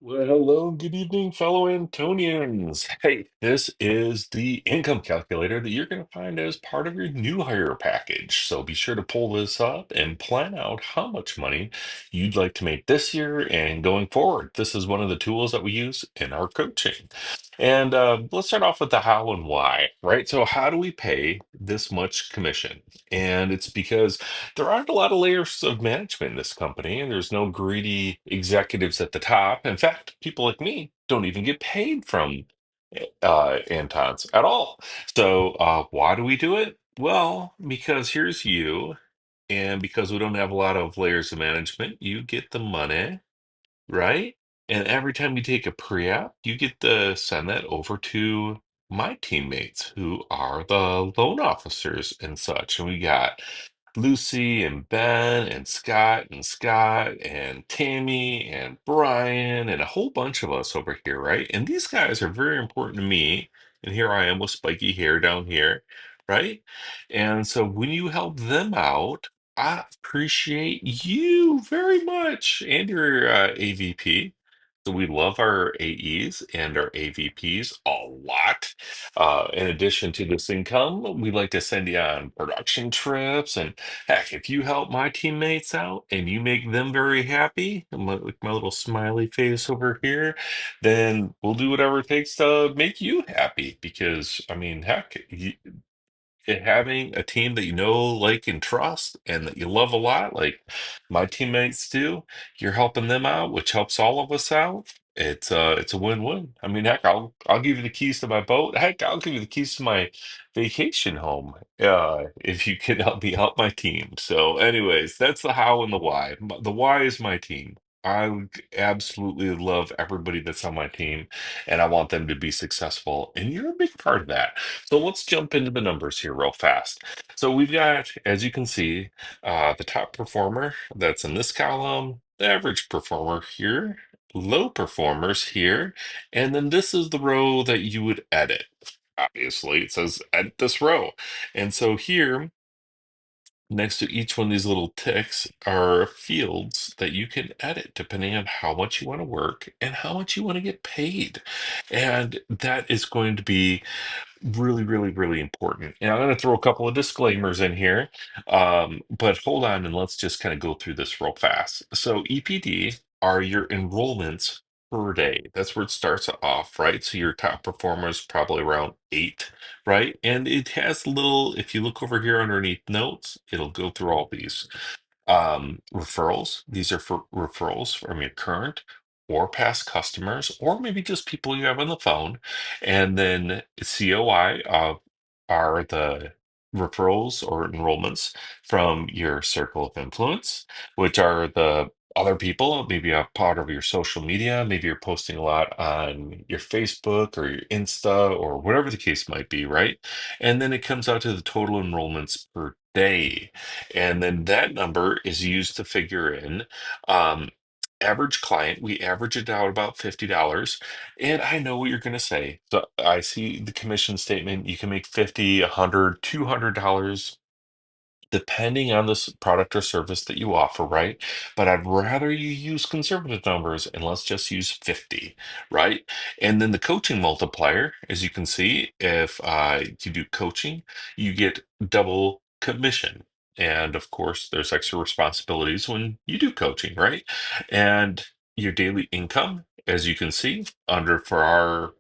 Well, hello, good evening, fellow Antonians. Hey, this is the income calculator that you're going to find as part of your new hire package. So be sure to pull this up and plan out how much money you'd like to make this year and going forward. This is one of the tools that we use in our coaching. And let's start off with the how and why, right? So, how do we pay this much commission? And it's because there aren't a lot of layers of management in this company, and there's no greedy executives at the top. In fact, people like me don't even get paid from Antons at all. So, why do we do it? Well, because here's you, and because we don't have a lot of layers of management, you get the money, right? And every time you take a pre-app, you get to send that over to my teammates who are the loan officers and such. And we got Lucy and Ben and Scott and Tammy and Brian and a whole bunch of us over here, right? And these guys are very important to me. And here I am with spiky hair down here, right? And so when you help them out, I appreciate you very much and your AVP. So we love our AEs and our AVPs a lot. In addition to this income, we like to send you on production trips. And heck, if you help my teammates out and you make them very happy, and like my little smiley face over here, then we'll do whatever it takes to make you happy. Because, I mean, heck, having a team that you know, like, and trust, and that you love a lot, like my teammates do, you're helping them out, which helps all of us out. It's a win-win. I mean, heck, I'll give you the keys to my boat. Heck, I'll give you the keys to my vacation home, if you can help me help my team. So, anyways, that's the how and the why. The why is my team. I would absolutely love everybody that's on my team, and I want them to be successful. And you're a big part of that. So let's jump into the numbers here real fast. So we've got, as you can see, the top performer that's in this column, the average performer here, low performers here, and then this is the row that you would edit. Obviously, it says edit this row. And so here, next to each one of these little ticks are fields that you can edit depending on how much you want to work and how much you want to get paid. And that is going to be really, really, really important. And I'm going to throw a couple of disclaimers in here, but hold on and let's just kind of go through this real fast. So, EPD are your enrollments per day. That's where it starts off, right? So, your top performer is probably around eight, right? And it has little, if you look over here underneath notes, it'll go through all these referrals. These are for referrals from your current or past customers, or maybe just people you have on the phone. And then COI are the referrals or enrollments from your circle of influence, which are the other people, maybe a part of your social media. Maybe you're posting a lot on your Facebook or your Insta or whatever the case might be, right? And then it comes out to the total enrollments per day. And then that number is used to figure in um, average client. We average it out about $50. And I know what you're going to say. So I see the commission statement. You can make 50, 100, $200 depending on this product or service that you offer, right? But I'd rather you use conservative numbers and let's just use 50, right? And then the coaching multiplier, as you can see, if you do coaching, you get double commission. And of course, there's extra responsibilities when you do coaching, right? And your daily income, as you can see, under for our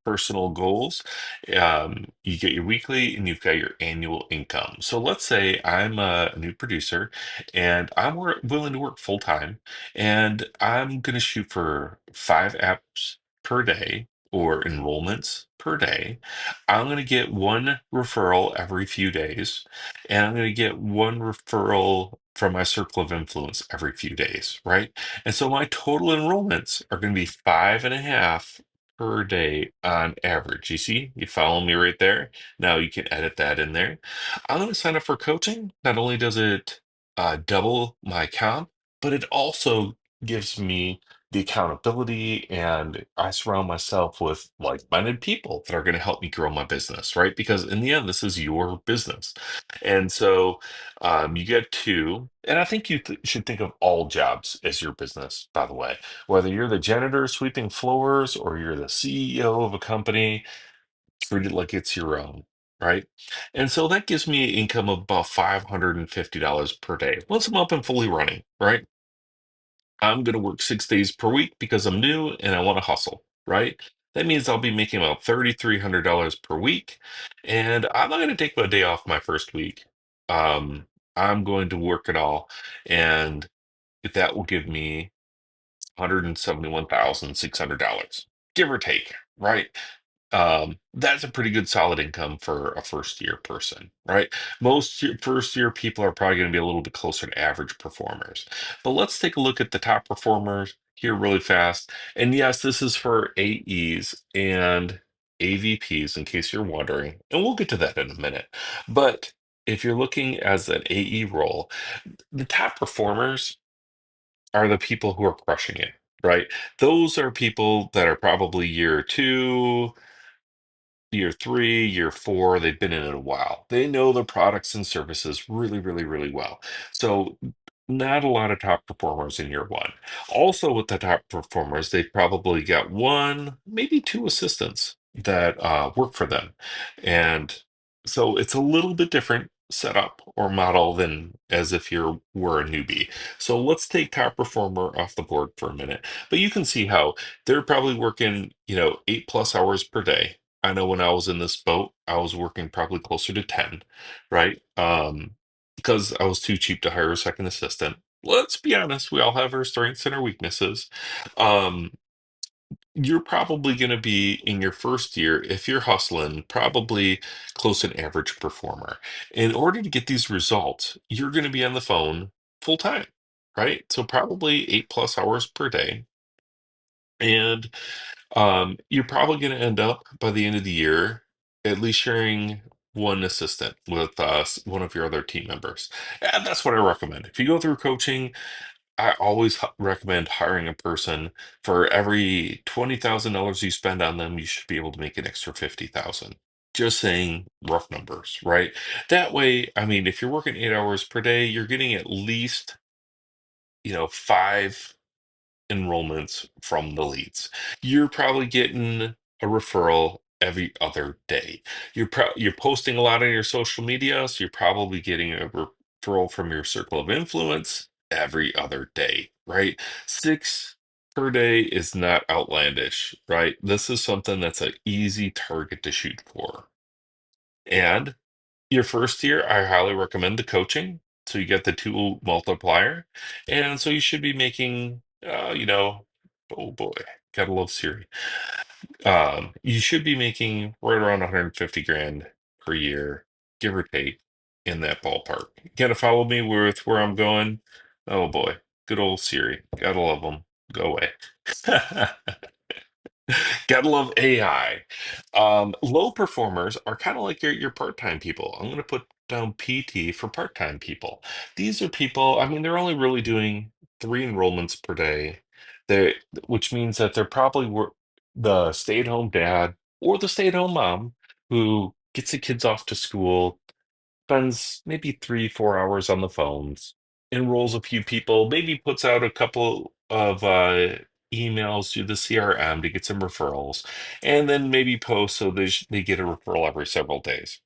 personal goals. You get your weekly and you've got your annual income. So let's say I'm a new producer and willing to work full time and I'm going to shoot for 5 apps per day or enrollments per day. I'm going to get one referral every few days and I'm going to get one referral from my circle of influence every few days, right? And so my total enrollments are going to be five and a half per day on average. You see, you follow me right there. Now you can edit that in there. I'm going to sign up for coaching. Not only does it double my comp, but it also gives me the accountability, and I surround myself with like-minded people that are going to help me grow my business, right? Because in the end, this is your business. And so you get two, and I think you should think of all jobs as your business, by the way. Whether you're the janitor sweeping floors or you're the CEO of a company, treat it like it's your own, right? And so that gives me an income of about $550 per day once I'm up and fully running, right? I'm going to work 6 days per week because I'm new and I want to hustle, right? That means I'll be making about $3,300 per week. And I'm not going to take a day off my first week. Um, I'm going to work it all. And that will give me $171,600, give or take, right? That's a pretty good solid income for a first year person, right? First year people are probably going to be a little bit closer to average performers. But let's take a look at the top performers here really fast. And yes, this is for AEs and AVPs in case you're wondering, and we'll get to that in a minute. But if you're looking as an AE role, the top performers are the people who are crushing it, right? Those are people that are probably year two, year three, year four, they've been in it a while. They know the products and services really, really, really well. So, not a lot of top performers in year one. Also, with the top performers, they've probably got one, maybe two assistants that work for them. And so, it's a little bit different setup or model than as if you were a newbie. So, let's take top performer off the board for a minute. But you can see how they're probably working, 8+ hours per day. I know when I was in this boat, I was working probably closer to 10, right? Because I was too cheap to hire a second assistant. Let's be honest, we all have our strengths and our weaknesses. Um, you're probably going to be in your first year, if you're hustling, probably close to an average performer. In order to get these results, you're going to be on the phone full time, right? So probably 8+ hours per day. And you're probably going to end up by the end of the year at least sharing one assistant with one of your other team members. And that's what I recommend. If you go through coaching, I always recommend hiring a person. For every $20,000 you spend on them, you should be able to make an extra 50,000. Just saying rough numbers, right? That way, I mean, if you're working 8 hours per day, you're getting at least, five enrollments from the leads. You're probably getting a referral every other day. You're posting a lot on your social media, so you're probably getting a referral from your circle of influence every other day, right? Six per day is not outlandish, right? This is something that's an easy target to shoot for. And your first year, I highly recommend the coaching. So you get the two multiplier. And so you should be making, oh boy, gotta love Siri. You should be making right around 150 grand per year, give or take, in that ballpark. Gotta follow me with where I'm going? Oh boy, good old Siri. Gotta love them. Go away. Gotta love AI. Low performers are kind of like your part-time people. I'm going to put down PT for part-time people. These are people, I mean, they're only really doing 3 enrollments per day. They, which means that they're probably the stay-at-home dad or the stay-at-home mom who gets the kids off to school, spends maybe 3, 4 hours on the phones, enrolls a few people, maybe puts out a couple of emails to the CRM to get some referrals, and then maybe post so they get a referral every several days.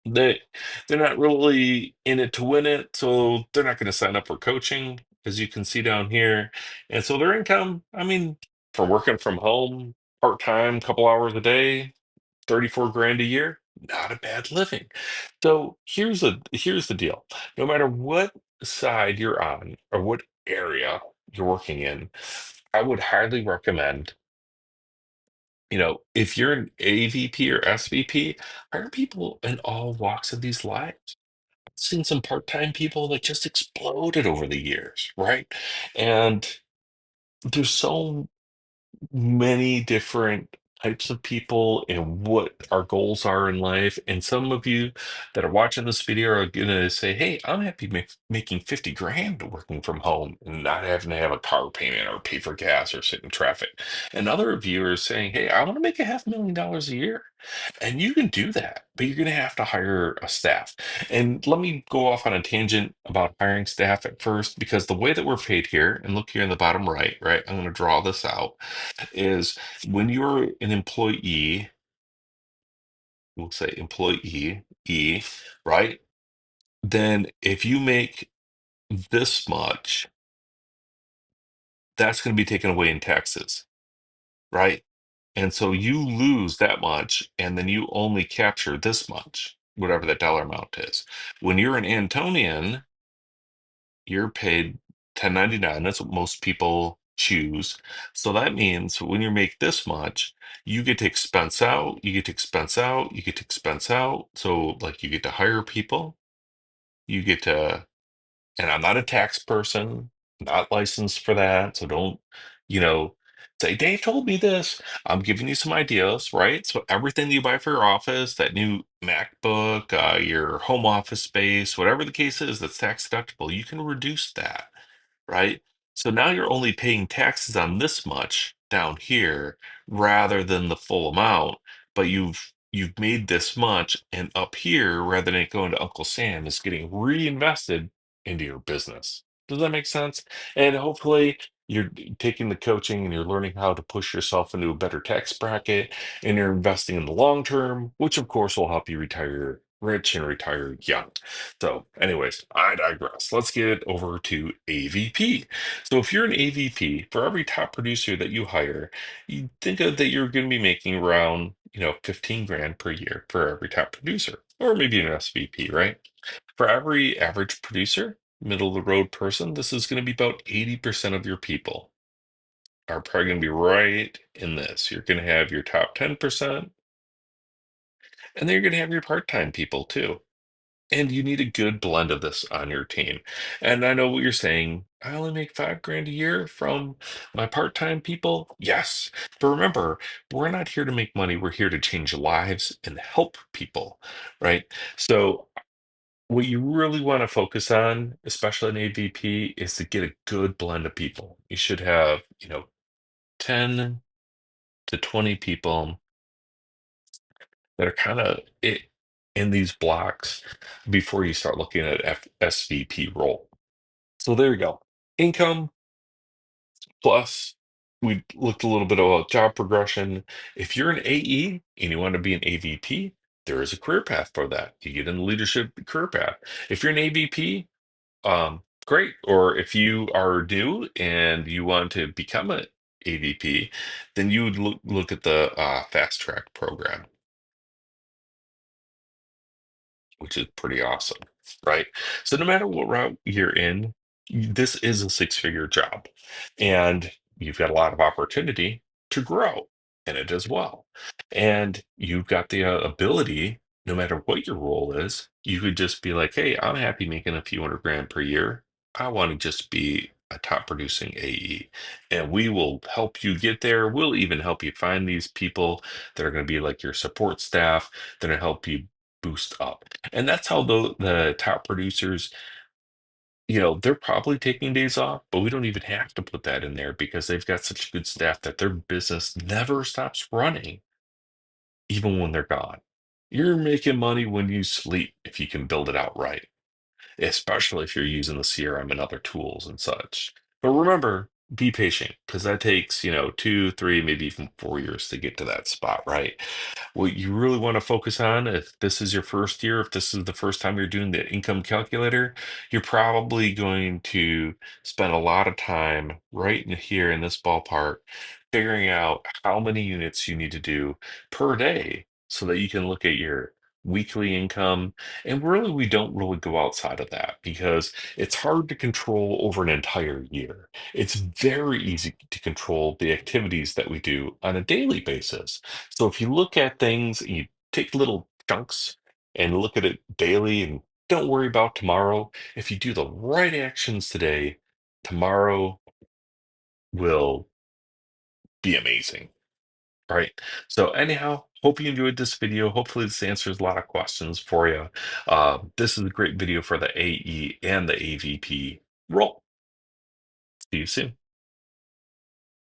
They they're not really in it to win it, so they're not going to sign up for coaching, as you can see down here. And so their income, I mean, for working from home, part-time, couple hours a day, 34 grand a year, not a bad living. So here's the deal. No matter what side you're on or what area you're working in, I would highly recommend, if you're an AVP or SVP, hire people in all walks of these lives. I've seen some part-time people that just exploded over the years, right? And there's so many different types of people and what our goals are in life. And some of you that are watching this video are going to say, hey, I'm happy making 50 grand working from home and not having to have a car payment or pay for gas or sit in traffic. And other of you are saying, hey, I want to make $500,000 a year. And you can do that, but you're going to have to hire a staff. And let me go off on a tangent about hiring staff at first, because the way that we're paid here, and look here in the bottom right, right, I'm going to draw this out, is when you're an employee, we'll say employee, E, right? Then if you make this much, that's going to be taken away in taxes, right? And so you lose that much, and then you only capture this much, whatever that dollar amount is. When you're an Antonian, you're paid 1099. That's what most people choose. So that means when you make this much, you get to expense out, you get to expense out, you get to expense out. So, like, you get to hire people, you get to, and I'm not a tax person, not licensed for that. So don't, you know, say, Dave told me this. I'm giving you some ideas, right? So everything you buy for your office, that new MacBook, your home office space, whatever the case is that's tax deductible, you can reduce that, right? So now you're only paying taxes on this much down here rather than the full amount, but you've made this much, and up here, rather than it going to Uncle Sam, is getting reinvested into your business. Does that make sense? And hopefully you're taking the coaching and you're learning how to push yourself into a better tax bracket, and you're investing in the long term, which of course will help you retire rich and retire young. So, anyways, I digress. Let's get over to AVP. So, if you're an AVP, for every top producer that you hire, you think of that you're going to be making around, 15 grand per year for every top producer, or maybe an SVP, right? For every average producer, middle of the road person, this is going to be about 80% of your people are probably going to be right in this. You're going to have your top 10%, and then you're going to have your part-time people too. And you need a good blend of this on your team. And I know what you're saying. I only make 5 grand a year from my part-time people. Yes. But remember, we're not here to make money. We're here to change lives and help people, right? So what you really want to focus on, especially in AVP, is to get a good blend of people. You should have, 10 to 20 people that are kind of in these blocks before you start looking at SVP role. So there you go. Income plus we looked a little bit about job progression. If you're an AE and you want to be an AVP, there is a career path for that. You get in the leadership career path. If you're an AVP, great. Or if you are new and you want to become an AVP, then you would look at the fast track program, which is pretty awesome, right? So no matter what route you're in, this is a six-figure job, and you've got a lot of opportunity to grow in it as well. And you've got the ability, no matter what your role is, you could just be like, hey, I'm happy making a few hundred grand per year. I want to just be a top producing AE, and we will help you get there. We'll even help you find these people that are going to be like your support staff that are help you boost up. And that's how the top producers, they're probably taking days off, but we don't even have to put that in there because they've got such good staff that their business never stops running, even when they're gone. You're making money when you sleep if you can build it out right, especially if you're using the CRM and other tools and such. But remember, be patient because that takes, 2, 3, maybe even 4 years to get to that spot, right? What you really want to focus on, if this is your first year, if this is the first time you're doing the income calculator, you're probably going to spend a lot of time right in here in this ballpark figuring out how many units you need to do per day so that you can look at your weekly income. And really, we don't really go outside of that because it's hard to control over an entire year. It's very easy to control the activities that we do on a daily basis. So if you look at things, you take little chunks and look at it daily and don't worry about tomorrow. If you do the right actions today, tomorrow will be amazing. All right. So anyhow, hope you enjoyed this video. Hopefully this answers a lot of questions for you. This is a great video for the AE and the AVP role. See you soon.